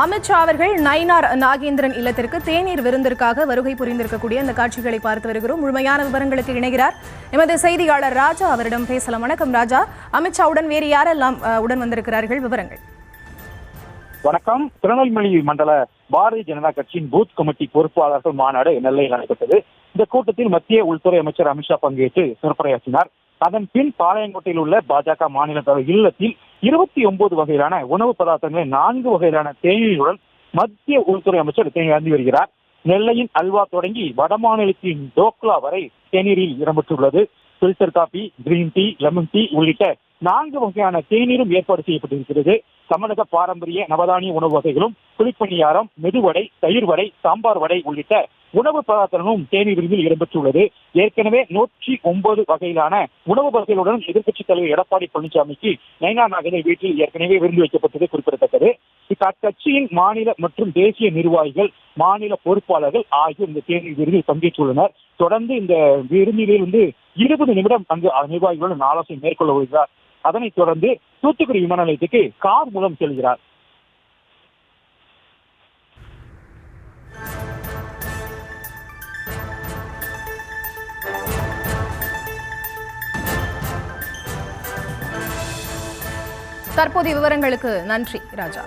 அமித்ஷா அவர்கள் நயினார் நாகேந்திரன் இல்லத்திற்கு தேநீர் விருந்திற்காக வருகை புரிந்திருக்கக்கூடிய இந்த காட்சிகளை பார்த்து வருகிறோம். முழுமையான விவரங்களுக்கு இணைகிறார் எமது செய்தியாளர் ராஜா. அவரிடம் பேசலாம். வணக்கம் ராஜா. அமித்ஷாவுடன் வேறு யாரெல்லாம் உடன் வந்திருக்கிறார்கள்? விவரங்கள். வணக்கம். திருநெல்வேலி மண்டல பாரதிய ஜனதா கட்சியின் பூத் கமிட்டி பொறுப்பாளர்கள் மாநாடு நெல்லையில் நடைபெற்றது. இந்த கூட்டத்தில் மத்திய உள்துறை அமைச்சர் அமித்ஷா பங்கேற்று சிறப்புரையாற்றினார். அதன் பின் பாளையங்கோட்டையில் உள்ள பாஜக மாநில தலைவர் இல்லத்தில் 29 வகையிலான உணவு பதார்த்தங்களை 4 வகையிலான தேநீருடன் மத்திய உள்துறை அமைச்சர் தேநீர் அருந்தி வருகிறார். நெல்லையின் அல்வா தொடங்கி வடமாநிலத்தின் டோக்லா வரை தேநீரில் இடம்பெற்றுள்ளது. Filter coffee, green tea, lemon tea உள்ளிட்ட 4 வகையான தேநீரும் ஏற்பாடு செய்யப்பட்டிருக்கிறது. தமிழக பாரம்பரிய நவதானிய உணவு வகைகளும், குழிப்பணியாரம், மெதுவடை, தயிர் வடை, சாம்பார் வடை உள்ளிட்ட உணவு பதார்த்தங்களும் தேநீர் விருந்தில் இடம்பெற்றுள்ளது. ஏற்கனவே 109 வகையிலான உணவு வகைகளுடன் எதிர்க்கட்சித் தலைவர் எடப்பாடி பழனிசாமிக்கு நயினார் நாகேந்திரன் வீட்டில் ஏற்கனவே விருந்து வைக்கப்பட்டது குறிப்பிடத்தக்கது. அக்கட்சியின் மாநில மற்றும் தேசிய நிர்வாகிகள், மாநில பொறுப்பாளர்கள் ஆகியோர் இந்த தேநீர் விருந்தில் பங்கேற்றுள்ளனர். தொடர்ந்து இந்த விருந்திலிருந்து 20 நிமிடம் அங்கு நிர்வாகிகளுடன் ஆலோசனை மேற்கொள்ள வருகிறார். அதனைத் தொடர்ந்து தூத்துக்குடி விமான நிலையத்துக்கு கார் மூலம் செல்கிறார். தற்போதைய விவரங்களுக்கு நன்றி ராஜா.